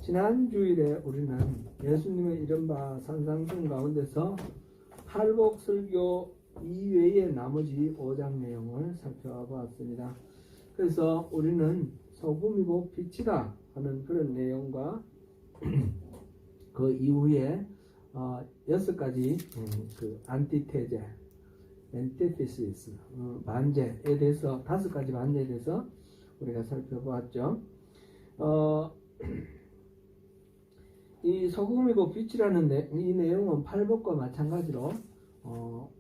지난 주일에 우리는 예수님의 이른바 산상수훈 가운데서 팔복설교 이외의 나머지 5장 내용을 살펴보았습니다. 그래서 우리는 소금이고 빛이다 하는 그런 내용과 그 이후에 6가지 그 안티테제, 엔티테시스, 반제에 대해서 5가지 반제에 대해서 우리가 살펴보았죠. 이 소금이고 빛이라는 이 내용은 팔복과 마찬가지로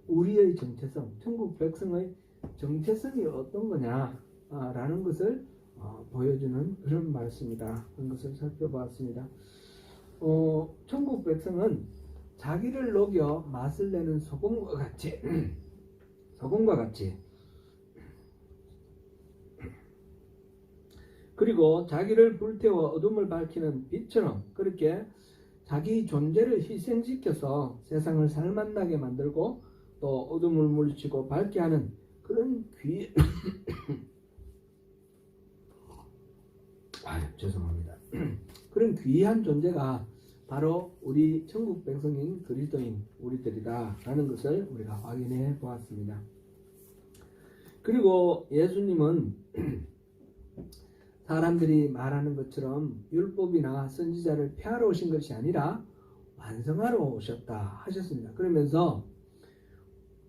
우리의 정체성, 천국 백성의 정체성이 어떤 거냐라는 것을 보여주는 그런 말씀이다. 그런 것을 살펴보았습니다. 천국 백성은 자기를 녹여 맛을 내는 소금과 같이 그리고 자기를 불태워 어둠을 밝히는 빛처럼 그렇게 자기 존재를 희생시켜서 세상을 살맛나게 만들고 또 어둠을 물리치고 밝게 하는 그런 그런 귀한 존재가 바로 우리 천국 백성인 그리스도인 우리들이다 라는 것을 우리가 확인해 보았습니다. 그리고 예수님은 사람들이 말하는 것처럼 율법이나 선지자를 폐하러 오신 것이 아니라 완성하러 오셨다 하셨습니다. 그러면서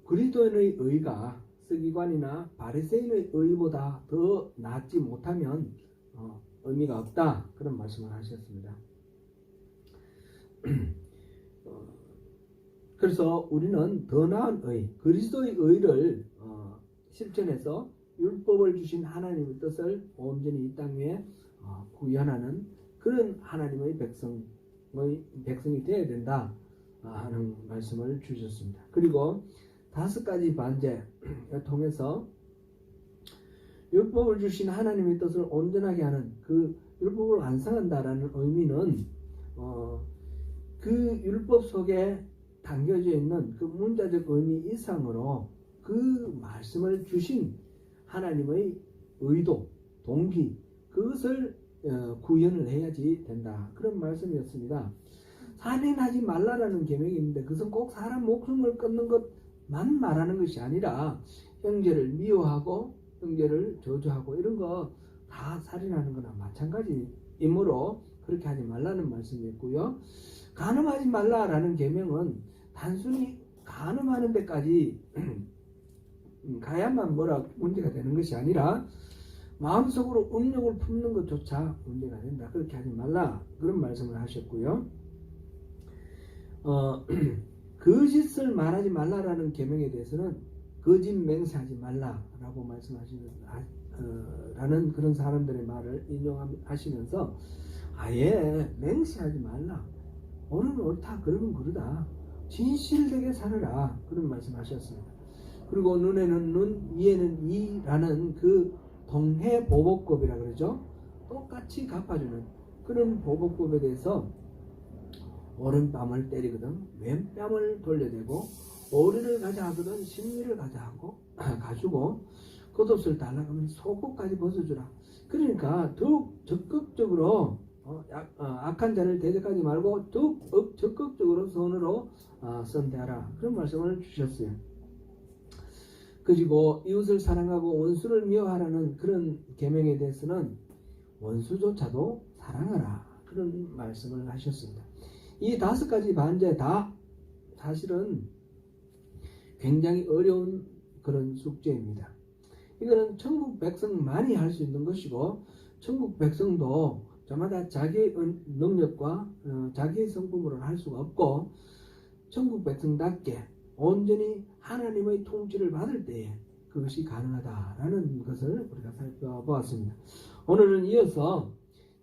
그리스도인의 의가 서기관이나 바리새인의 의보다 더 낫지 못하면 의미가 없다 그런 말씀을 하셨습니다. 그래서 우리는 더 나은 의, 그리스도의 의를 실천해서 율법을 주신 하나님의 뜻을 온전히 이 땅 위에 구현하는 그런 하나님의 백성이 되어야 된다 하는 말씀을 주셨습니다. 그리고 5가지 반제를 통해서 율법을 주신 하나님의 뜻을 온전하게 하는 그 율법을 완성한다라는 의미는 그 율법 속에 담겨져 있는 그 문자적 의미 이상으로 그 말씀을 주신 하나님의 의도, 동기, 그것을 구현을 해야지 된다. 그런 말씀이었습니다. 살인하지 말라라는 계명이 있는데 그것은 꼭 사람 목숨을 끊는 것만 말하는 것이 아니라 형제를 미워하고 형제를 저주하고 이런 거 다 살인하는 거나 마찬가지이므로 그렇게 하지 말라는 말씀이었고요. 간음하지 말라라는 계명은 단순히 간음하는 데까지 가야만 문제가 되는 것이 아니라 마음속으로 음욕을 품는 것조차 문제가 된다. 그렇게 하지 말라 그런 말씀을 하셨고요. 거짓을 말하지 말라라는 계명에 대해서는 거짓 맹세하지 말라라고 말씀하시는 라는 그런 사람들의 말을 인용하시면서 아예 맹세하지 말라. 옳은 옳다, 그러면 그러다. 진실되게 살아라. 그런 말씀하셨습니다. 그리고 눈에는 눈, 이에는 이라는 그 동해 보복법이라 그러죠. 똑같이 갚아주는 그런 보복법에 대해서 오른뺨을 때리거든 왼뺨을 돌려대고 오리를 가자 하거든 신미를 가지고 겉옷을 달라고 하면 속옷까지 벗어주라. 그러니까 더욱 적극적으로 악한 자를 대적하지 말고 더욱 적극적으로 선으로 선대하라. 그런 말씀을 주셨어요. 그리고 이웃을 사랑하고 원수를 미워하라는 그런 계명에 대해서는 원수조차도 사랑하라. 그런 말씀을 하셨습니다. 이 5가지 반제 다 사실은 굉장히 어려운 그런 숙제입니다. 이거는 천국 백성만이 할 수 있는 것이고 천국 백성도 저마다 자기의 능력과 자기의 성품으로 할 수가 없고 천국 백성답게 온전히 하나님의 통치를 받을 때에 그것이 가능하다라는 것을 우리가 살펴보았습니다. 오늘은 이어서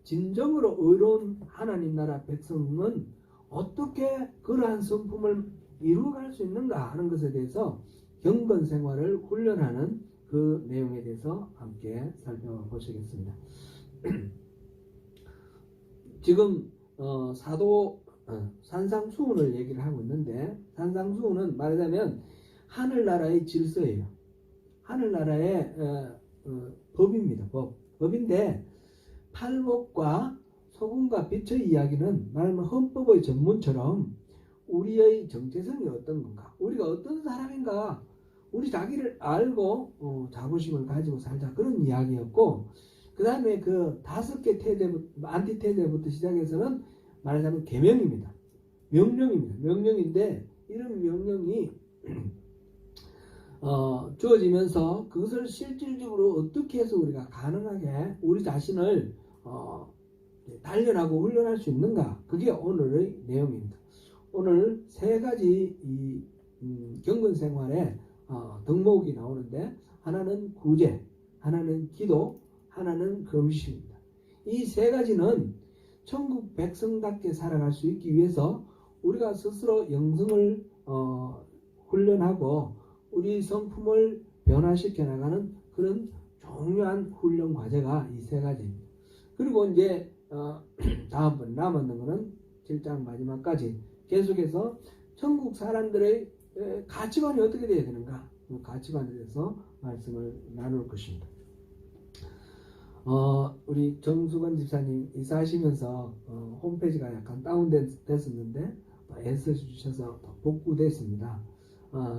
진정으로 의로운 하나님 나라 백성은 어떻게 그러한 성품을 이루어갈 수 있는가 하는 것에 대해서 경건 생활을 훈련하는 그 내용에 대해서 함께 살펴보시겠습니다. 지금 산상수훈을 얘기를 하고 있는데 산상수훈은 말하자면 하늘나라의 질서예요. 하늘나라의 법입니다. 법인데 팔복과 소금과 빛의 이야기는 말하면 헌법의 전문처럼 우리의 정체성이 어떤 건가, 우리가 어떤 사람인가, 우리 자기를 알고 자부심을 가지고 살자, 그런 이야기였고, 그 다음에 그 5개 태제, 안티테제부터 시작해서는 말하자면 계명입니다. 명령입니다. 명령인데 이런 명령이 주어지면서 그것을 실질적으로 어떻게 해서 우리가 가능하게 우리 자신을 단련하고 훈련할 수 있는가, 그게 오늘의 내용입니다. 오늘 3가지 이 경건 생활에 덕목이 나오는데, 하나는 구제, 하나는 기도, 하나는 금식입니다. 이 3가지는 천국 백성답게 살아갈 수 있기 위해서 우리가 스스로 영성을 훈련하고 우리 성품을 변화시켜 나가는 그런 중요한 훈련 과제가 이 3가지입니다. 그리고 이제 다음번 남았는 거는 7장 마지막까지 계속해서 천국 사람들의 가치관이 어떻게 되어야 되는가, 그 가치관에 대해서 말씀을 나눌 것입니다. 우리 정수건 집사님 이사하시면서 홈페이지가 약간 다운됐었는데 애써주셔서 복구됐습니다.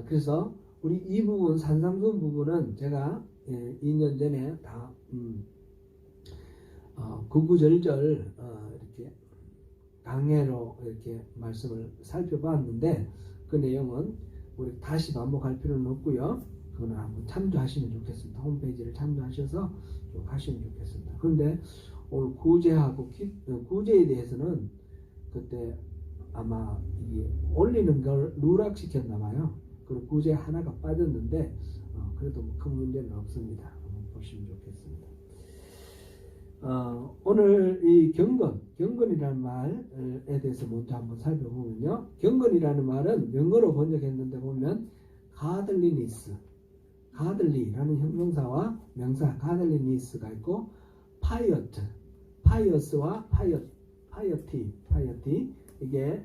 그래서 우리 이 부분, 산상순 부분은 제가 2년 전에 다 구구절절 이렇게 강해로 이렇게 말씀을 살펴봤는데, 그 내용은 우리 다시 반복할 필요는 없고요. 그거는 한번 참조하시면 좋겠습니다. 홈페이지를 참조하셔서 좀 하시면 좋겠습니다. 그런데 오늘 구제하고 구제에 대해서는 그때 아마 이게 올리는 걸 누락시켰나 봐요. 그리고 구제 하나가 빠졌는데 그래도 큰 문제는 없습니다. 한번 보시면 좋겠습니다. 오늘 이 경건이라는 말에 대해서 먼저 한번 살펴보면요. 경건이라는 말은 영어로 번역했는데 보면 가들리라는 형용사와 명사 가들리니스가 있고, 파이어스와 파이어티 이게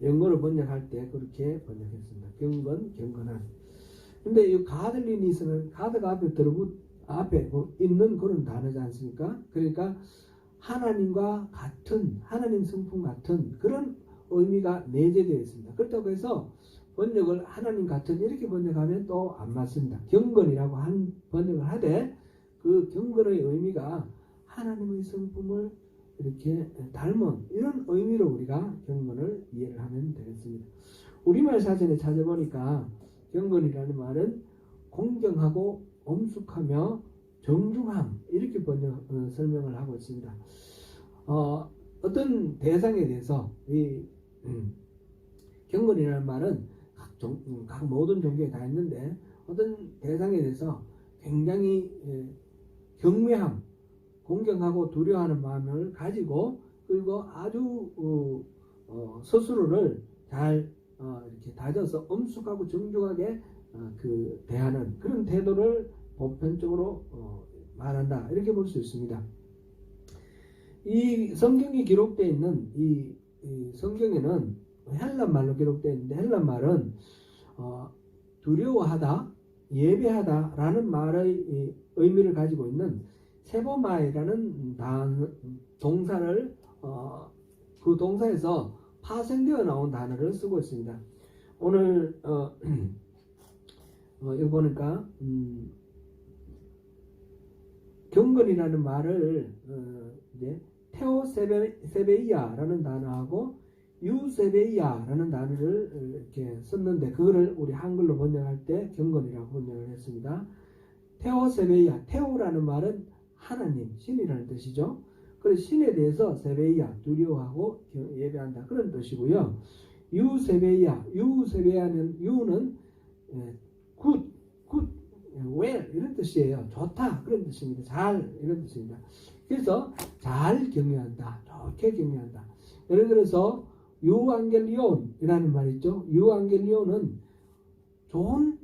영어로 번역할 때 그렇게 번역했습니다. 경건한. 근데 이 가들리니스는 가드가 앞에 있는 그런 단어지 않습니까? 그러니까 하나님과 같은, 하나님 성품 같은 그런 의미가 내재되어 있습니다. 그렇다고 해서 번역을 하나님 같은 이렇게 번역하면 또 안 맞습니다. 경건이라고 한 번역을 하되 그 경건의 의미가 하나님의 성품을 이렇게 닮은 이런 의미로 우리가 경건을 이해를 하면 되겠습니다. 우리말 사전에 찾아보니까 경건이라는 말은 공경하고 엄숙하며 정중함, 이렇게 설명을 하고 있습니다. 어떤 대상에 대해서 이 경건이라는 말은 각 모든 종교에 다 있는데, 어떤 대상에 대해서 굉장히 경외함, 공경하고 두려워하는 마음을 가지고, 그리고 아주 스스로를 잘 이렇게 다져서 엄숙하고 정중하게 대하는 그런 태도를 보편적으로 말한다, 이렇게 볼 수 있습니다. 이 성경이 기록되어 있는 이 성경에는 헬란 말로 기록되어 있는데, 헬란 말은 두려워하다, 예배하다라는 말의 의미를 가지고 있는 세보마이라는 동사를 그 동사에서 파생되어 나온 단어를 쓰고 있습니다. 오늘 여기 보니까 경건이라는 말을 이제 테오세베이아라는 단어하고 유세베이아라는 단어를 이렇게 썼는데, 그거를 우리 한글로 번역할 때 경건이라고 번역을 했습니다. 테오세베이아, 테오라는 말은 하나님, 신이라는 뜻이죠. 그래서 신에 대해서 세베이아, 두려워하고 예배한다, 그런 뜻이고요. 유세베이아는 유는 굿, well 이런 뜻이에요. 좋다, 그런 뜻입니다. 잘, 이런 뜻입니다. 그래서 잘 경외한다, 좋게 경외한다. 예를 들어서 유앙겔리온이라는 말 있죠. 유앙겔리온은 좋은,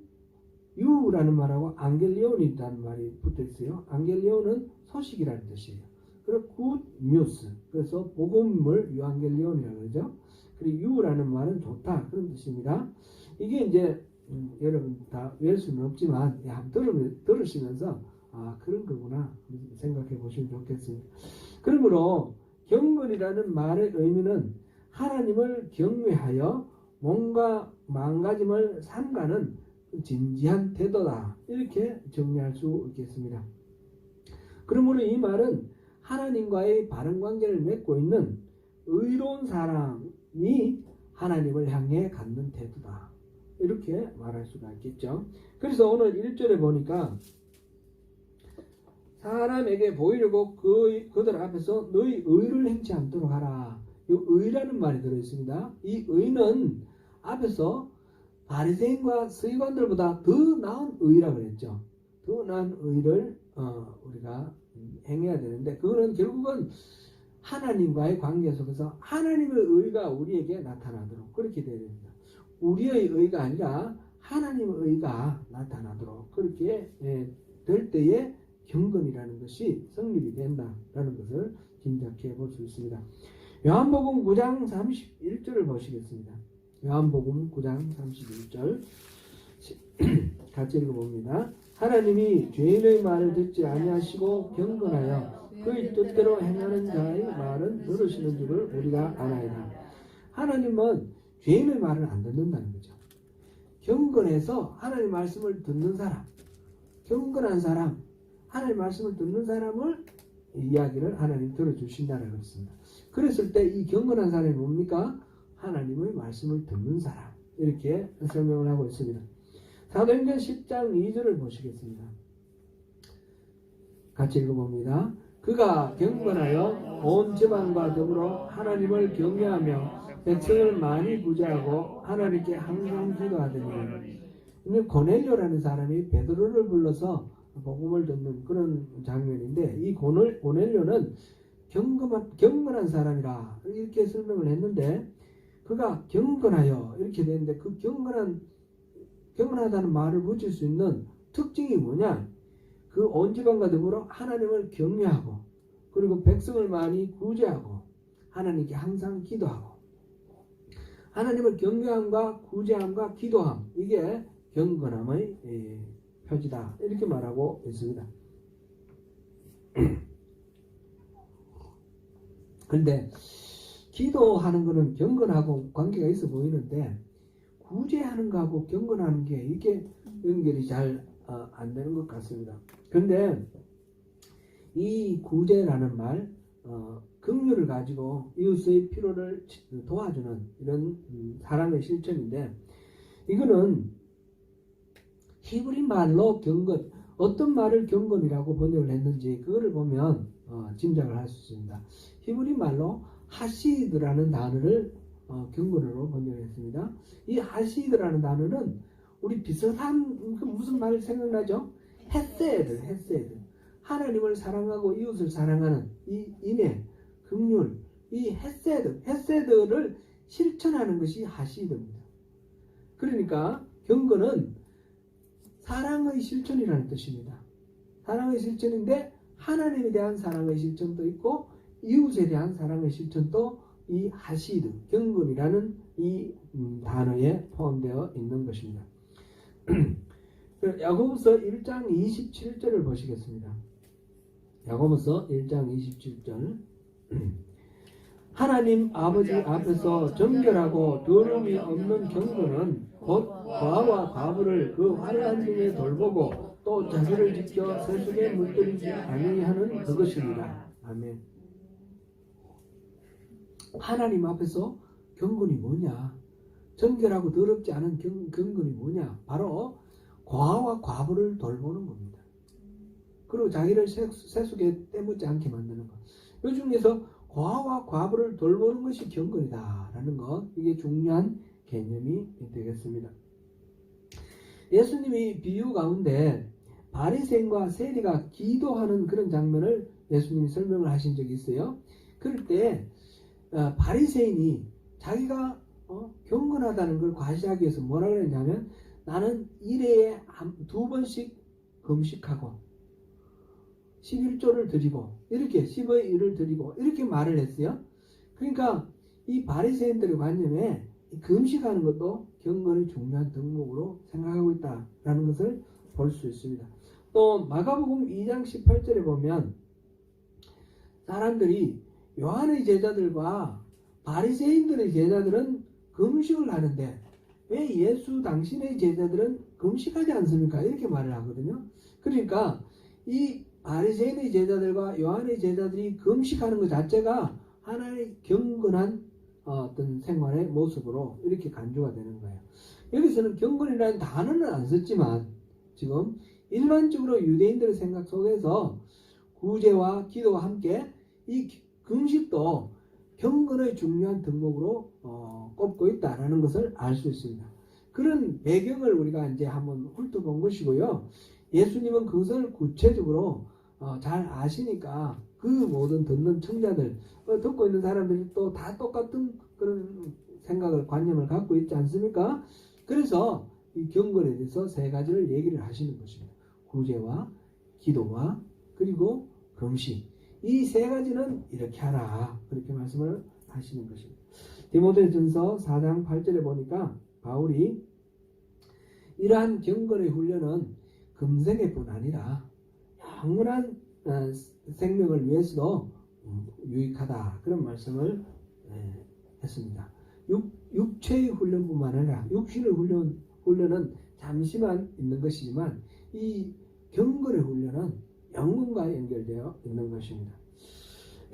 유라는 말하고 안겔리온이 있다는 말이 붙어 있어요. 안겔리온은 소식이라는 뜻이에요. 그리고 굿 뉴스, 그래서 복음을 유앙겔리온이라고 그러죠. 그리고 유라는 말은 좋다, 그런 뜻입니다. 이게 이제 여러분 다 외울 수는 없지만 한번 들으시면서 그런 거구나 생각해 보시면 좋겠습니다. 그러므로 경건이라는 말의 의미는 하나님을 경외하여 몸과 마음가짐을 삼가는 진지한 태도다. 이렇게 정리할 수 있겠습니다. 그러므로 이 말은 하나님과의 바른 관계를 맺고 있는 의로운 사람이 하나님을 향해 갖는 태도다. 이렇게 말할 수가 있겠죠. 그래서 오늘 1절에 보니까 사람에게 보이려고 그들 앞에서 너희 의를 행치 않도록 하라. 이 의라는 말이 들어있습니다. 이 의는 앞에서 바리새인과 서기관들보다 더 나은 의라 그랬죠. 더 나은 의를 우리가 행해야 되는데 그거는 결국은 하나님과의 관계 속에서 하나님의 의가 우리에게 나타나도록 그렇게 되어야 됩니다. 우리의 의가 아니라 하나님의 의가 나타나도록 그렇게 될 때에 경건이라는 것이 성립이 된다라는 것을 짐작해 볼 수 있습니다. 요한복음 9장 31절을 보시겠습니다. 요한복음 9장 31절 같이 읽어봅니다. 하나님이 죄인의 말을 듣지 아니하시고 경건하여 그의 뜻대로 행하는 자의 말은 들으시는 줄을 우리가 아나이다. 하나님은 죄인의 말을 안 듣는다는 거죠. 경건해서 하나님 말씀을 듣는 사람, 경건한 사람, 하나님 말씀을 듣는 사람을 이야기를 하나님 들어주신다는 것입니다. 그랬을 때 이 경건한 사람이 뭡니까? 하나님의 말씀을 듣는 사람. 이렇게 설명을 하고 있습니다. 사도행전 10장 2절을 보시겠습니다. 같이 읽어봅니다. 그가 경건하여 온 지방과 더불어 하나님을 경외하며 백성을 많이 구제하고 하나님께 항상 기도하더니 고넬료라는 사람이 베드로를 불러서 복음을 듣는 그런 장면인데 이 고넬료는 경건한 사람이라 이렇게 설명을 했는데 그가 경건하여 이렇게 되는데 그 경건하다는 말을 붙일 수 있는 특징이 뭐냐? 그 온 지방과 더불어 하나님을 경외하고 그리고 백성을 많이 구제하고 하나님께 항상 기도하고 하나님을 경외함과 구제함과 기도함 이게 경건함의 표지다 이렇게 말하고 있습니다. 그런데 기도하는 것은 경건하고 관계가 있어 보이는데 구제하는 것하고 경건하는 게 이게 연결이 잘 안 되는 것 같습니다. 그런데 이 구제라는 말 긍휼을 가지고 이웃의 필요를 도와주는 이런 사랑의 실천인데 이거는 히브리 말로 경건 어떤 말을 경건이라고 번역을 했는지 그거를 보면 짐작을 할 수 있습니다. 히브리 말로 하시드라는 단어를 경건으로 번역했습니다. 이 하시드라는 단어는 우리 비슷한 무슨 말 생각나죠? 헤세드. 하나님을 사랑하고 이웃을 사랑하는 이 인애, 긍휼, 이 헤세드를 실천하는 것이 하시드입니다. 그러니까 경건은 사랑의 실천이라는 뜻입니다. 사랑의 실천인데 하나님에 대한 사랑의 실천도 있고 이웃에 대한 사랑의 실천도 이 하시드, 경건이라는 이 단어에 포함되어 있는 것입니다. 야고보서 1장 27절을 보시겠습니다. 야고보서 1장 27절 하나님 아버지 앞에서 정결하고 더러움이 없는 경건은 곧 과와 과부를 그 환난 중에 돌보고 또 자기를 지켜 세속에 물들이지 아니하는 그것입니다. 아멘. 하나님 앞에서 경건이 뭐냐? 정결하고 더럽지 않은 경건이 뭐냐? 바로 과와 과부를 돌보는 겁니다. 그리고 자기를 세속에 때묻지 않게 만드는 것. 이 중에서 과와 과부를 돌보는 것이 경건이다라는 것. 이게 중요한 개념이 되겠습니다. 예수님이 비유 가운데 바리새인과 세리가 기도하는 그런 장면을 예수님이 설명을 하신 적이 있어요. 그럴 때 바리새인이 자기가 경건하다는 걸 과시하기 위해서 뭐라고 했냐면 나는 일회에 2번씩 금식하고 11조를 드리고 이렇게 10의 1을 드리고 이렇게 말을 했어요. 그러니까 이 바리새인들의 관념에 금식하는 것도 경건의 중요한 덕목으로 생각하고 있다라는 것을 볼 수 있습니다. 또 마가복음 2장 18절에 보면 사람들이 요한의 제자들과 바리새인들의 제자들은 금식을 하는데 왜 예수 당신의 제자들은 금식하지 않습니까? 이렇게 말을 하거든요. 그러니까 이 바리새인의 제자들과 요한의 제자들이 금식하는 것 자체가 하나의 경건한 어떤 생활의 모습으로 이렇게 간주가 되는 거예요. 여기서는 경건이라는 단어는 안 썼지만 지금 일반적으로 유대인들의 생각 속에서 구제와 기도와 함께 이 금식도 경건의 중요한 덕목으로 꼽고 있다라는 것을 알 수 있습니다. 그런 배경을 우리가 이제 한번 훑어본 것이고요. 예수님은 그것을 구체적으로 잘 아시니까 그 모든 듣는 청자들, 듣고 있는 사람들이 또 다 똑같은 그런 생각을, 관념을 갖고 있지 않습니까? 그래서 이 경건에 대해서 세 가지를 얘기를 하시는 것입니다. 구제와 기도와 그리고 금식. 이 세 가지는 이렇게 하라. 그렇게 말씀을 하시는 것입니다. 디모데전서 4장 8절에 보니까 바울이 이러한 경건의 훈련은 금생애뿐 아니라 영원한 생명을 위해서도 유익하다. 그런 말씀을 했습니다. 육체의 훈련뿐만 아니라 육신의 훈련은 잠시만 있는 것이지만 이 경건의 훈련은 영혼과 연결되어 있는 것입니다.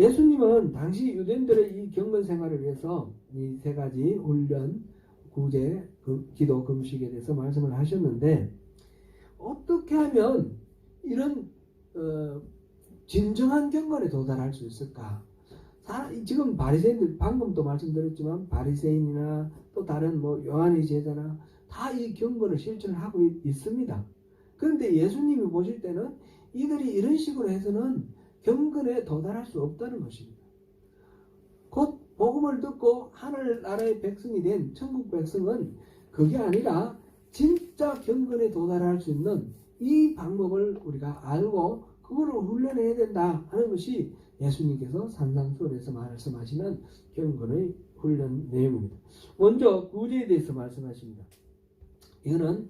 예수님은 당시 유대인들의 이 경건 생활을 위해서 이 세 가지 훈련, 구제, 기도, 금식에 대해서 말씀을 하셨는데 어떻게 하면 이런 진정한 경건에 도달할 수 있을까? 지금 바리새인들, 방금도 말씀드렸지만 바리새인이나 또 다른 요한의 제자나 다 이 경건을 실천하고 있습니다. 그런데 예수님이 보실 때는 이들이 이런 식으로 해서는 경건에 도달할 수 없다는 것입니다. 곧 복음을 듣고 하늘나라의 백성이 된 천국 백성은 그게 아니라 진짜 경건에 도달할 수 있는 이 방법을 우리가 알고 그거를 훈련해야 된다 하는 것이 예수님께서 산상수훈에서 말씀하시는 경건의 훈련 내용입니다. 먼저 구제에 대해서 말씀하십니다. 이거는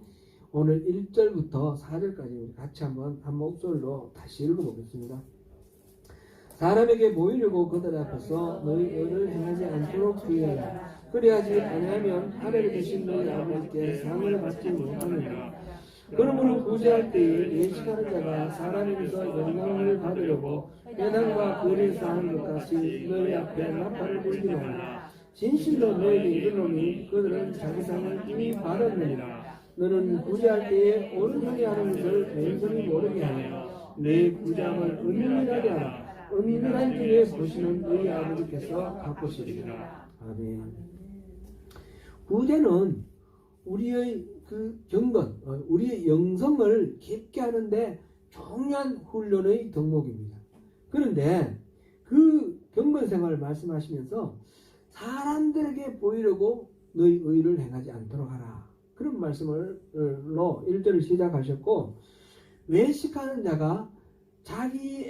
오늘 1절부터 4절까지 같이 한번 한 목소리로 다시 읽어보겠습니다. 사람에게 보이려고 그들 앞에서 너희 의를 행하지 않도록 주의하라. 그리하지 아니하면 하늘에 계신 너희 아버지께 상을 받지 못하느니라. 그러므로 구제할 때에 예식하는 자가 사람에게서 영광을 받으려고 회당과 거리에서 하는 것 같이 너희 앞에 나팔을 불지 마라. 진실로 너희에게 이르노니 그들은 자기 상을 이미 받았느니라. 너는 구제할 때에 오른손이 하는 것을 왼손이 모르게 하여 내 구제함을 은밀하게 하라. 은밀한 길에 보시는 너희 아버지께서 갚으시리라. 아멘. 구제는 우리의 그 경건, 우리의 영성을 깊게 하는데 중요한 훈련의 덕목입니다. 그런데 그 경건 생활을 말씀하시면서 사람들에게 보이려고 너희 의를 행하지 않도록 하라. 그런 말씀으로 1절을 시작하셨고, 외식하는 자가 자기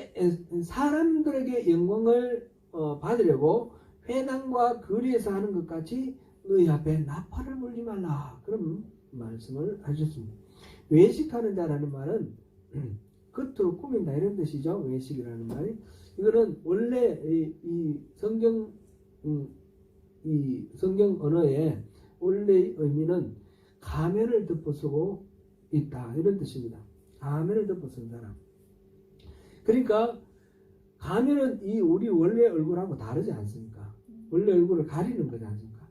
사람들에게 영광을 받으려고 회당과 거리에서 하는 것 같이 너희 앞에 나팔을 불지 말라. 그런 말씀을 하셨습니다. 외식하는 자라는 말은 겉으로 꾸민다 이런 뜻이죠. 외식이라는 말이. 이거는 원래 이 성경 언어의 원래의 의미는 가면을 덮어쓰고 있다 이런 뜻입니다. 가면을 덮어쓴 사람. 그러니까 가면은 이 우리 원래 얼굴하고 다르지 않습니까? 원래 얼굴을 가리는 거지 않습니까?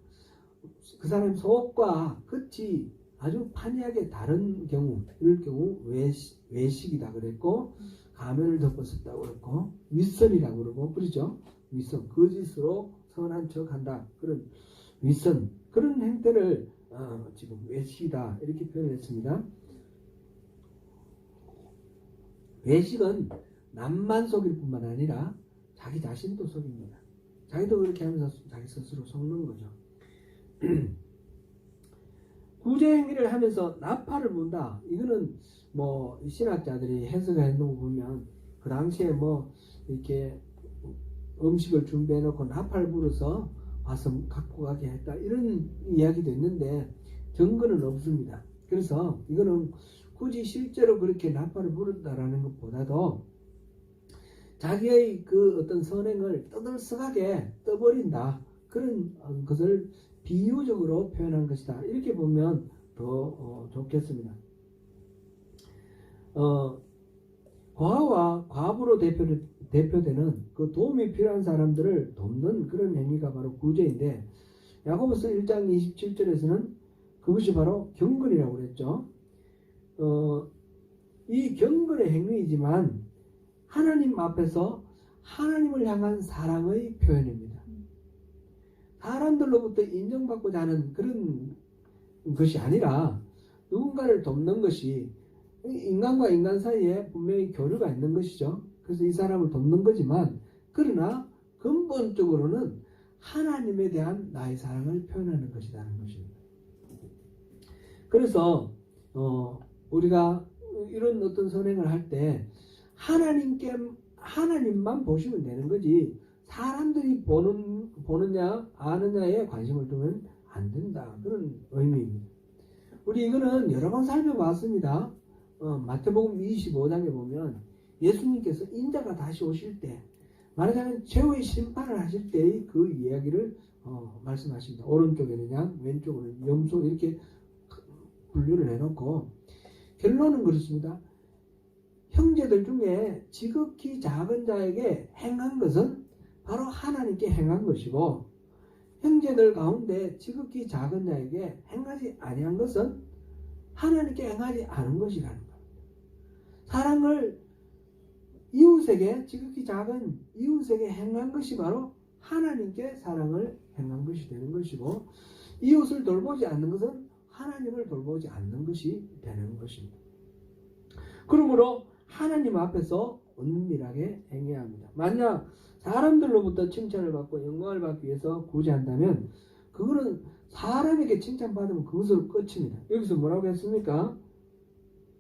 그 사람 속과 끝이 아주 판이하게 다른 경우, 이럴 경우 외식이다 그랬고, 가면을 덮었었다고 그랬고, 윗선이라고 그러고, 그러죠? 윗선, 거짓으로 선한 척 한다. 그런 윗선, 그런 행태를 지금 외식이다 이렇게 표현했습니다. 외식은 남만 속일 뿐만 아니라 자기 자신도 속입니다. 자기도 그렇게 하면서 자기 스스로 속는 거죠. 구제 행위를 하면서 나팔을 분다. 이거는 신학자들이 해석해 놓은 거 보면 그 당시에 이렇게 음식을 준비해 놓고 나팔 불어서 와서 갖고 가게 했다. 이런 이야기도 있는데 증거는 없습니다. 그래서 이거는 굳이 실제로 그렇게 나팔을 불었다라는 것보다도 자기의 그 어떤 선행을 떠들썩하게 떠버린다. 그런 것을 비유적으로 표현한 것이다. 이렇게 보면 더 좋겠습니다. 과와 과부로 대표되는 그 도움이 필요한 사람들을 돕는 그런 행위가 바로 구제인데, 야고보서 1장 27절에서는 그것이 바로 경건이라고 그랬죠. 이 경건의 행위이지만 하나님 앞에서 하나님을 향한 사랑의 표현입니다. 사람들로부터 인정받고자 하는 그런 것이 아니라 누군가를 돕는 것이, 인간과 인간 사이에 분명히 교류가 있는 것이죠. 그래서 이 사람을 돕는 거지만, 그러나 근본적으로는 하나님에 대한 나의 사랑을 표현하는 것이라는 것입니다. 그래서 우리가 이런 어떤 선행을 할 때 하나님만 보시면 되는 거지, 사람들이 보느냐 아느냐에 관심을 두면 안 된다. 그런 의미입니다. 우리 이거는 여러 번 살펴봤습니다. 마태복음 25장에 보면 예수님께서 인자가 다시 오실 때, 말하자면 최후의 심판을 하실 때의 그 이야기를 말씀하십니다. 오른쪽에는 양, 왼쪽에는 염소, 이렇게 분류를 해놓고 결론은 그렇습니다. 형제들 중에 지극히 작은 자에게 행한 것은 바로 하나님께 행한 것이고, 형제들 가운데 지극히 작은 자에게 행하지 아니한 것은 하나님께 행하지 않은 것이라는 겁니다. 사랑을 이웃에게, 지극히 작은 이웃에게 행한 것이 바로 하나님께 사랑을 행한 것이 되는 것이고, 이웃을 돌보지 않는 것은 하나님을 돌보지 않는 것이 되는 것입니다. 그러므로 하나님 앞에서 은밀하게 행해야 합니다. 만약 사람들로부터 칭찬을 받고 영광을 받기 위해서 구제한다면 그거는 사람에게 칭찬받으면 그것으로 끝입니다. 여기서 뭐라고 했습니까?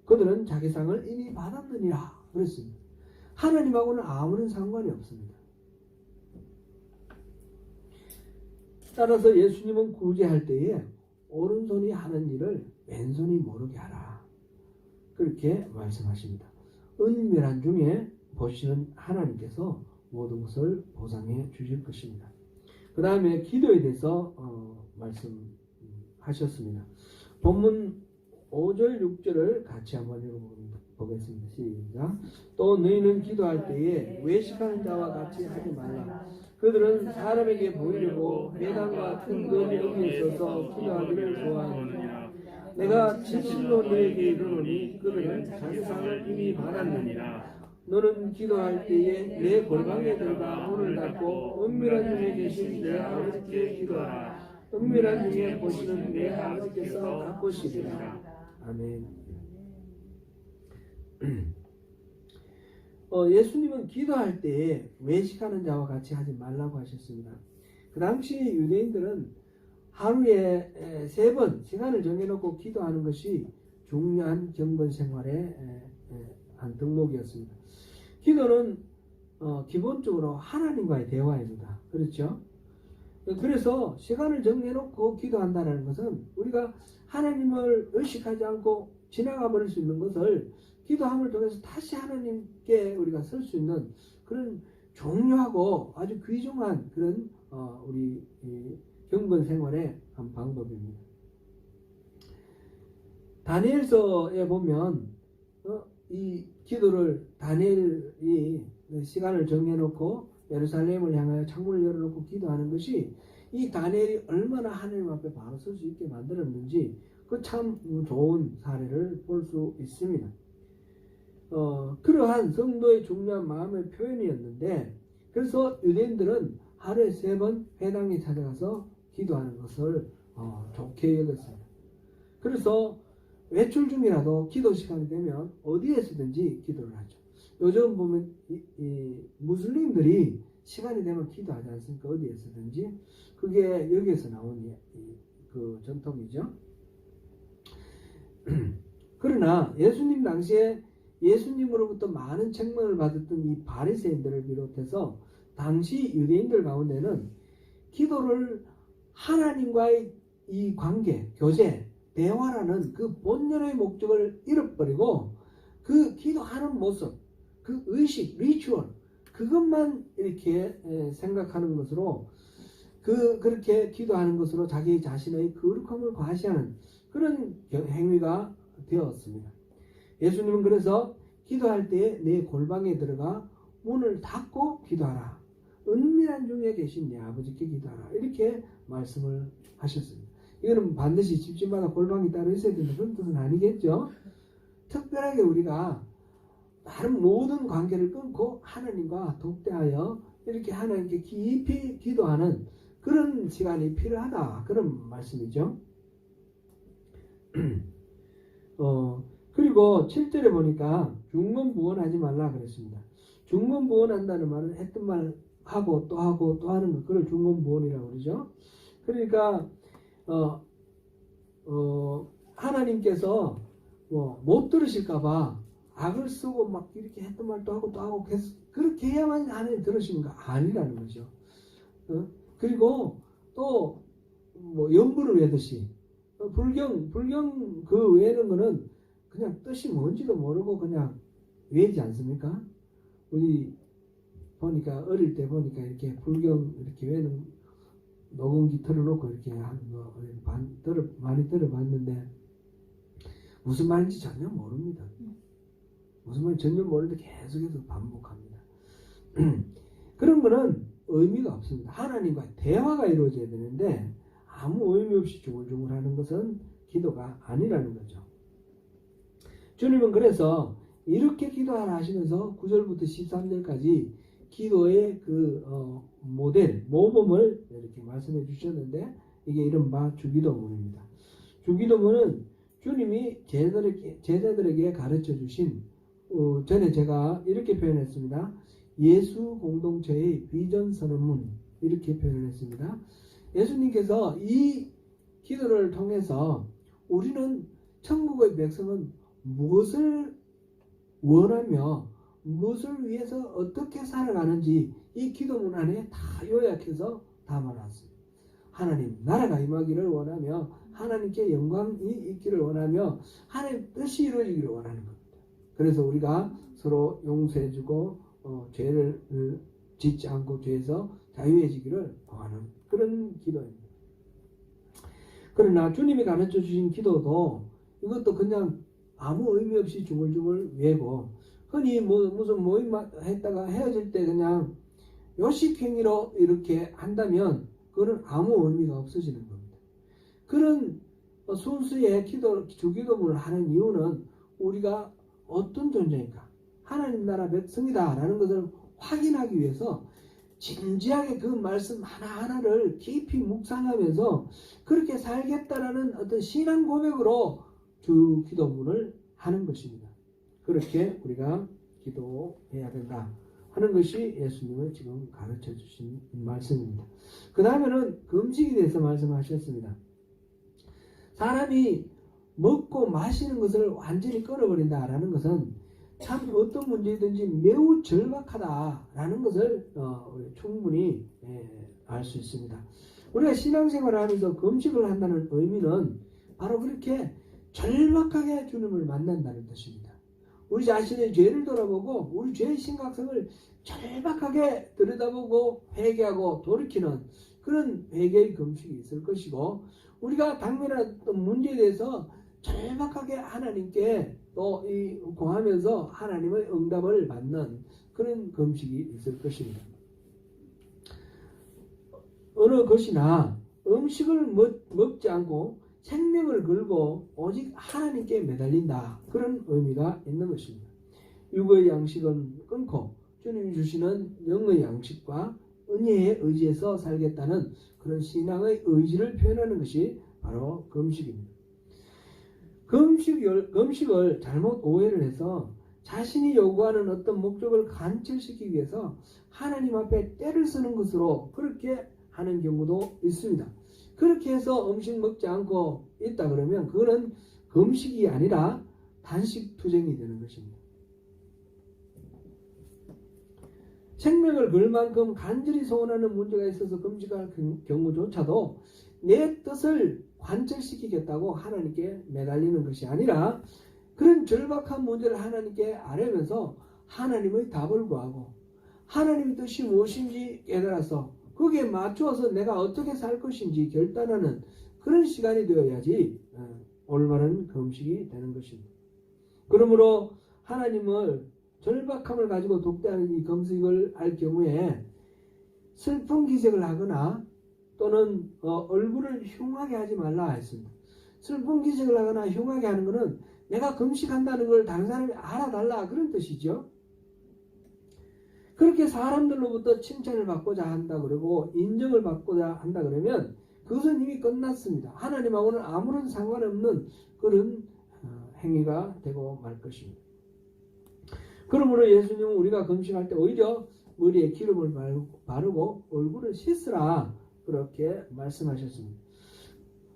그들은 자기 상을 이미 받았느니라 그랬습니다. 하나님하고는 아무런 상관이 없습니다. 따라서 예수님은 구제할 때에 오른손이 하는 일을 왼손이 모르게 하라, 그렇게 말씀하십니다. 은밀한 중에 보시는 하나님께서 모든 것을 보상해 주실 것입니다. 그 다음에 기도에 대해서 말씀하셨습니다. 본문 5절 6절을 같이 한번 읽어보겠습니다. 시작. 또 너희는 기도할 때에 외식하는 자와 같이 하지 말라. 그들은 사람에게 보이려고 회당과 큰 거리에 있어서 기도하기를 좋아하느니라. 내가 진실로 너에게 이르노니 그들은 자기 상을 이미 받았느니라. 너는 기도할 때에 내 골방에 들어가 문을 닫고 은밀한 중에 계신 내 아버지께 기도하라. 은밀한 중에 보시는 내 아버지께서 갚으시리라. 아멘. 예수님은 기도할 때에 외식하는 자와 같이 하지 말라고 하셨습니다. 그 당시 유대인들은 하루에 3번 시간을 정해놓고 기도하는 것이 중요한 경건 생활의 한 덕목이었습니다. 기도는 기본적으로 하나님과의 대화입니다. 그렇죠? 그래서 시간을 정해놓고 기도한다는 것은 우리가 하나님을 의식하지 않고 지나가 버릴 수 있는 것을 기도함을 통해서 다시 하나님께 우리가 설 수 있는 그런 중요하고 아주 귀중한 그런 우리 경건 생활의 한 방법입니다. 다니엘서에 보면 이 기도를 다니엘이 시간을 정해놓고 예루살렘을 향하여 창문을 열어놓고 기도하는 것이 이 다니엘이 얼마나 하나님 앞에 바로 설 수 있게 만들었는지 그 참 좋은 사례를 볼 수 있습니다. 그러한 성도의 중요한 마음의 표현이었는데, 그래서 유대인들은 하루에 3번 회당에 찾아가서 기도하는 것을 좋게 여겼습니다. 그래서 외출 중이라도 기도 시간이 되면 어디에서든지 기도를 하죠. 요즘 보면 이 무슬림들이 시간이 되면 기도하지 않습니까? 어디에서든지. 그게 여기에서 나온 그 전통이죠. 그러나 예수님 당시에 예수님으로부터 많은 책망을 받았던 이 바리새인들을 비롯해서 당시 유대인들 가운데는 기도를 하나님과의 이 관계, 교제, 대화라는 그 본연의 목적을 잃어버리고 그 기도하는 모습, 그 의식, 리추얼, 그것만 이렇게 생각하는 것으로 그렇게 기도하는 것으로 자기 자신의 거룩함을 과시하는 그런 행위가 되었습니다. 예수님은 그래서 기도할 때 내 골방에 들어가 문을 닫고 기도하라. 은밀한 중에 계신 내 아버지께 기도하라. 이렇게 말씀을 하셨습니다. 이거는 반드시 집집마다 골방이 따로 있어야 된다 그런 뜻은 아니겠죠. 특별하게 우리가 다른 모든 관계를 끊고 하나님과 독대하여 이렇게 하나님께 깊이 기도하는 그런 시간이 필요하다. 그런 말씀이죠. 그리고 7절에 보니까 중문부원하지 말라 그랬습니다. 중문부원한다는 말은 했던 말 하고 또 하고 또 하는 것, 그걸 중문부원이라고 그러죠. 그러니까 하나님께서 못 들으실까봐 악을 쓰고 막 이렇게 했던 말도 하고 또 하고 계속 그렇게 해야만 하나님 들으시는 거 아니라는 거죠. 그리고 또 염불을 외듯이 불경 그 외에는 거는 그냥 뜻이 뭔지도 모르고 그냥 외지 않습니까? 우리 보니까 어릴 때 보니까 이렇게 불경 이렇게 외는 녹음기 틀어놓고 이렇게 하는 거 많이 들어봤는데 무슨 말인지 전혀 모릅니다. 무슨 말인지 전혀 모르는데 계속해서 반복합니다. 그런 거는 의미가 없습니다. 하나님과 대화가 이루어져야 되는데 아무 의미 없이 중얼중얼 하는 것은 기도가 아니라는 거죠. 주님은 그래서 이렇게 기도하라 하시면서 9절부터 13절까지 기도의 모델, 모범을 이렇게 말씀해 주셨는데 이게 이른바 주기도문입니다. 주기도문은 주님이 제자들에게 가르쳐 주신 전에 제가 이렇게 표현했습니다. 예수 공동체의 비전 선언문 이렇게 표현을 했습니다. 예수님께서 이 기도를 통해서 우리는 천국의 백성은 무엇을 원하며 무엇을 위해서 어떻게 살아가는지 이 기도문 안에 다 요약해서 담아놨습니다. 하나님 나라가 임하기를 원하며 하나님께 영광이 있기를 원하며 하나님 뜻이 이루어지기를 원하는 겁니다. 그래서 우리가 서로 용서해주고 죄를 짓지 않고 죄에서 자유해지기를 구하는 그런 기도입니다. 그러나 주님이 가르쳐 주신 기도도 이것도 그냥 아무 의미 없이 중얼중얼 외고 흔히 무슨 모임 했다가 헤어질 때 그냥 요식행위로 이렇게 한다면 그거는 아무 의미가 없어지는 겁니다. 그런 순수의 주기도문을 하는 이유는 우리가 어떤 존재인가 하나님 나라 백성이다 라는 것을 확인하기 위해서 진지하게 그 말씀 하나하나를 깊이 묵상하면서 그렇게 살겠다라는 어떤 신앙 고백으로 주기도문을 하는 것입니다. 그렇게 우리가 기도해야 된다 하는 것이 예수님은 지금 가르쳐 주신 말씀입니다. 그 다음에는 금식에 대해서 말씀하셨습니다. 사람이 먹고 마시는 것을 완전히 끊어버린다라는 것은 참 어떤 문제든지 매우 절박하다라는 것을 충분히 알 수 있습니다. 우리가 신앙생활을 하면서 금식을 한다는 의미는 바로 그렇게 절박하게 주님을 만난다는 뜻입니다. 우리 자신의 죄를 돌아보고 우리 죄의 심각성을 절박하게 들여다보고 회개하고 돌이키는 그런 회개의 금식이 있을 것이고 우리가 당면한 문제에 대해서 절박하게 하나님께 또 구하면서 하나님의 응답을 받는 그런 금식이 있을 것입니다. 어느 것이나 음식을 먹지 않고 생명을 걸고 오직 하나님께 매달린다. 그런 의미가 있는 것입니다. 육의 양식은 끊고 주님이 주시는 영의 양식과 은혜에 의지해서 살겠다는 그런 신앙의 의지를 표현하는 것이 바로 금식입니다. 금식을 잘못 오해를 해서 자신이 요구하는 어떤 목적을 관철시키기 위해서 하나님 앞에 때를 쓰는 것으로 그렇게 하는 경우도 있습니다. 그렇게 해서 음식 먹지 않고 있다 그러면 그거는 금식이 아니라 단식 투쟁이 되는 것입니다. 생명을 걸 만큼 간절히 소원하는 문제가 있어서 금식할 경우조차도 내 뜻을 관철시키겠다고 하나님께 매달리는 것이 아니라 그런 절박한 문제를 하나님께 아뢰면서 하나님의 답을 구하고 하나님의 뜻이 무엇인지 깨달아서 거기에 맞추어서 내가 어떻게 살 것인지 결단하는 그런 시간이 되어야지 올바른 금식이 되는 것입니다. 그러므로 하나님을 절박함을 가지고 독대하는 이 금식을 할 경우에 슬픈 기색을 하거나 또는 얼굴을 흉하게 하지 말라 했습니다. 슬픈 기색을 하거나 흉하게 하는 것은 내가 금식한다는 걸 다른 사람이 알아달라 그런 뜻이죠. 그렇게 사람들로부터 칭찬을 받고자 한다 그러고 인정을 받고자 한다 그러면 그것은 이미 끝났습니다. 하나님하고는 아무런 상관없는 그런 행위가 되고 말 것입니다. 그러므로 예수님은 우리가 금식할 때 오히려 머리에 기름을 바르고 얼굴을 씻으라 그렇게 말씀하셨습니다.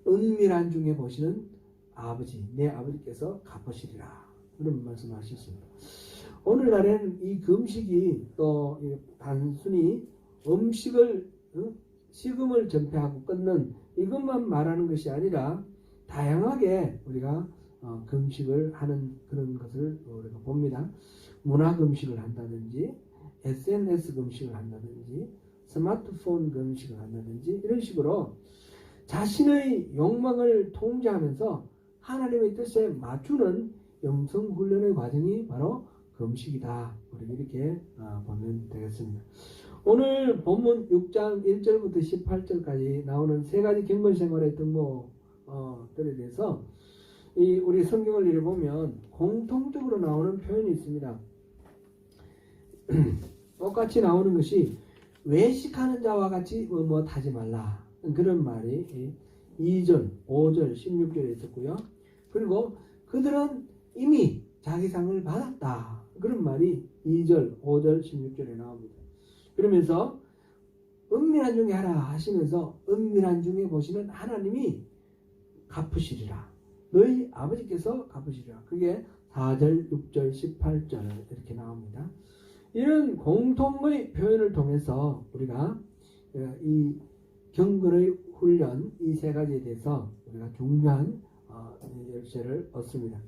은밀한 중에 보시는 아버지, 내 아버지께서 갚으시리라 그런 말씀하셨습니다. 오늘날에는 이 금식이 또 단순히 음식을 식음을 전폐하고 끊는 이것만 말하는 것이 아니라 다양하게 우리가 금식을 하는 그런 것을 우리가 봅니다. 문화 금식을 한다든지 SNS 금식을 한다든지 스마트폰 금식을 한다든지 이런 식으로 자신의 욕망을 통제하면서 하나님의 뜻에 맞추는 영성훈련의 과정이 바로 금식이다. 우리 이렇게 보면 되겠습니다. 오늘 본문 6장 1절부터 18절까지 나오는 세 가지 경건생활의 덕목들에 대해서 우리 성경을 읽어보면 공통적으로 나오는 표현이 있습니다. 똑같이 나오는 것이 외식하는 자와 같이 하지 말라. 그런 말이 2절, 5절, 16절에 있었고요. 그리고 그들은 이미 자기 상을 받았다. 그런 말이 2절, 5절, 16절에 나옵니다. 그러면서 은밀한 중에 하라 하시면서 은밀한 중에 보시는 하나님이 갚으시리라. 너희 아버지께서 갚으시리라. 그게 4절, 6절, 18절 이렇게 나옵니다. 이런 공통의 표현을 통해서 우리가 이 경건의 훈련 이 세 가지에 대해서 우리가 중요한 열쇠를 얻습니다.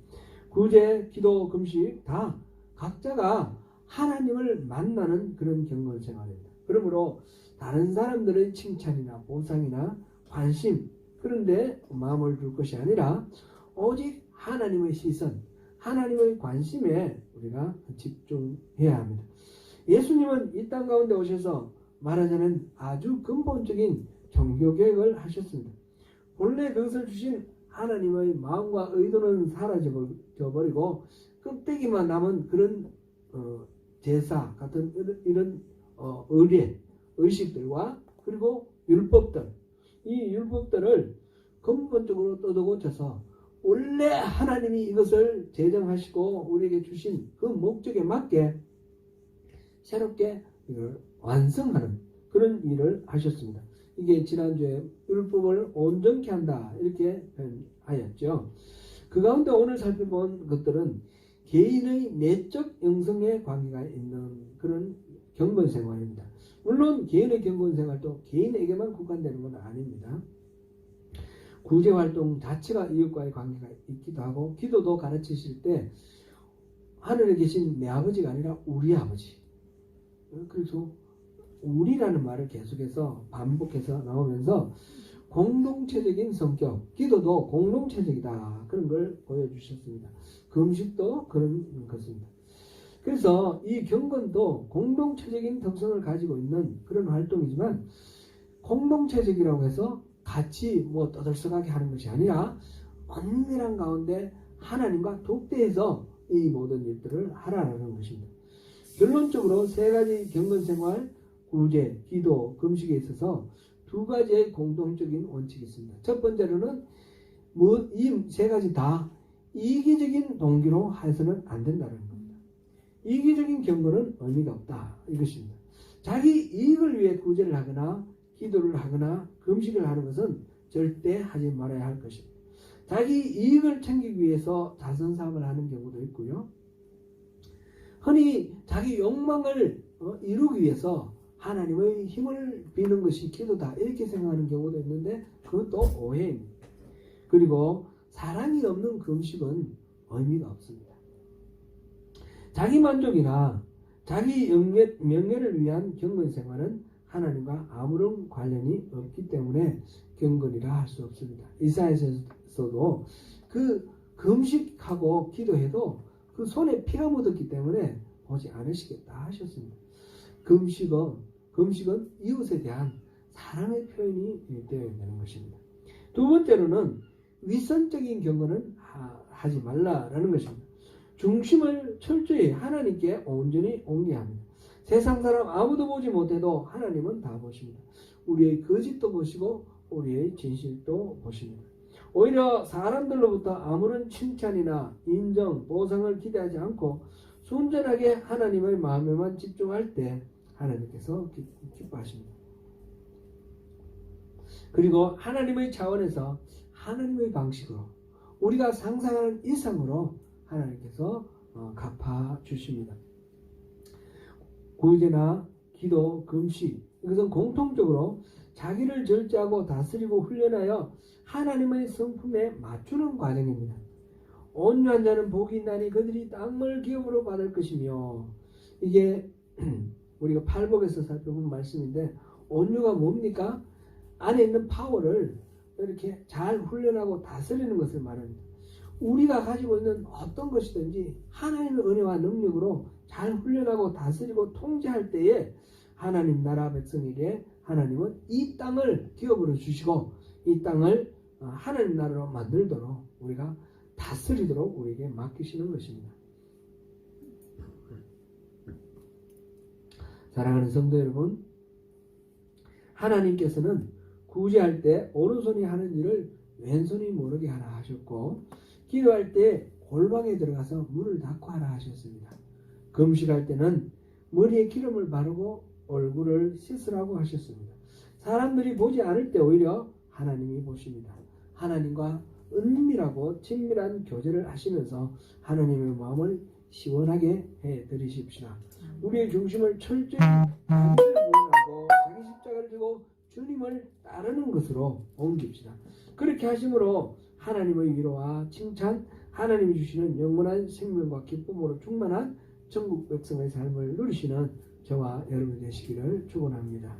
구제, 기도, 금식 다 각자가 하나님을 만나는 그런 경건 생활입니다. 그러므로 다른 사람들의 칭찬이나 보상이나 관심 그런데 마음을 둘 것이 아니라 오직 하나님의 시선, 하나님의 관심에 우리가 집중해야 합니다. 예수님은 이 땅 가운데 오셔서 말하자면 아주 근본적인 종교개혁을 하셨습니다. 본래 그것을 주신 하나님의 마음과 의도는 사라져버리고 껍데기만 남은 그런 제사 같은 이런 의례, 의식들과 그리고 율법들 이 율법들을 근본적으로 뜯어고쳐서 원래 하나님이 이것을 제정하시고 우리에게 주신 그 목적에 맞게 새롭게 이걸 완성하는 그런 일을 하셨습니다. 이게 지난주에 율법을 온전케 한다 이렇게 표현하였죠. 그 가운데 오늘 살펴본 것들은 개인의 내적 영성에 관계가 있는 그런 경건생활입니다. 물론 개인의 경건생활도 개인에게만 국한되는 건 아닙니다. 구제활동 자체가 이웃과의 관계가 있기도 하고 기도도 가르치실 때 하늘에 계신 내 아버지가 아니라 우리 아버지, 그래서 우리라는 말을 계속해서 반복해서 나오면서 공동체적인 성격, 기도도 공동체적이다 그런 걸 보여주셨습니다. 금식도 그런 것입니다. 그래서 이 경건도 공동체적인 특성을 가지고 있는 그런 활동이지만 공동체적이라고 해서 같이 떠들썩하게 하는 것이 아니라 은밀한 가운데 하나님과 독대해서 이 모든 일들을 하라는 것입니다. 결론적으로 세 가지 경건생활, 구제, 기도, 금식에 있어서 두 가지의 공동적인 원칙이 있습니다. 첫 번째로는 이 세 가지 다 이기적인 동기로 해서는 안 된다는 겁니다. 이기적인 경건은 의미가 없다 이것입니다. 자기 이익을 위해 구제를 하거나 기도를 하거나 금식을 하는 것은 절대 하지 말아야 할 것입니다. 자기 이익을 챙기기 위해서 자선사업을 하는 경우도 있고요. 흔히 자기 욕망을 이루기 위해서 하나님의 힘을 비는 것이 기도다 이렇게 생각하는 경우도 있는데 그것도 오해입니다. 그리고 사랑이 없는 금식은 의미가 없습니다. 자기 만족이나 자기 명예를 위한 경건 생활은 하나님과 아무런 관련이 없기 때문에 경건이라 할 수 없습니다. 이사야서도 그 금식하고 기도해도 그 손에 피가 묻었기 때문에 보지 않으시겠다 하셨습니다. 금식은 이웃에 대한 사랑의 표현이 되어야 되는 것입니다. 두 번째로는 위선적인 경건은 하지 말라라는 것입니다. 중심을 철저히 하나님께 온전히 옮겨야 합니다. 세상 사람 아무도 보지 못해도 하나님은 다 보십니다. 우리의 거짓도 보시고 우리의 진실도 보십니다. 오히려 사람들로부터 아무런 칭찬이나 인정, 보상을 기대하지 않고 순전하게 하나님의 마음에만 집중할 때 하나님께서 기뻐하십니다. 그리고 하나님의 차원에서 하나님의 방식으로 우리가 상상하는 이상으로 하나님께서 갚아주십니다. 구제나 기도, 금식 이것은 공통적으로 자기를 절제하고 다스리고 훈련하여 하나님의 성품에 맞추는 과정입니다. 온유한 자는 복이 있나니 그들이 땅을 기업으로 받을 것이며, 이게 우리가 팔복에서 살펴본 말씀인데, 온유가 뭡니까? 안에 있는 파워를 이렇게 잘 훈련하고 다스리는 것을 말합니다. 우리가 가지고 있는 어떤 것이든지 하나님의 은혜와 능력으로 잘 훈련하고 다스리고 통제할 때에 하나님 나라 백성에게 하나님은 이 땅을 기업으로 주시고 이 땅을 하나님 나라로 만들도록 우리가 다스리도록 우리에게 맡기시는 것입니다. 사랑하는 성도 여러분, 하나님께서는 구제할 때 오른손이 하는 일을 왼손이 모르게 하라 하셨고, 기도할 때 골방에 들어가서 문을 닫고 하라 하셨습니다. 금식할 때는 머리에 기름을 바르고 얼굴을 씻으라고 하셨습니다. 사람들이 보지 않을 때 오히려 하나님이 보십니다. 하나님과 은밀하고 친밀한 교제를 하시면서 하나님의 마음을 시원하게 해드리십시다. 우리의 중심을 철저히 자기를 부인하고 자기 십자가를 지고 주님을 따르는 것으로 옮깁시다. 그렇게 하심으로 하나님의 위로와 칭찬, 하나님이 주시는 영원한 생명과 기쁨으로 충만한 천국 백성의 삶을 누리시는 저와 여러분 되시기를 축원합니다.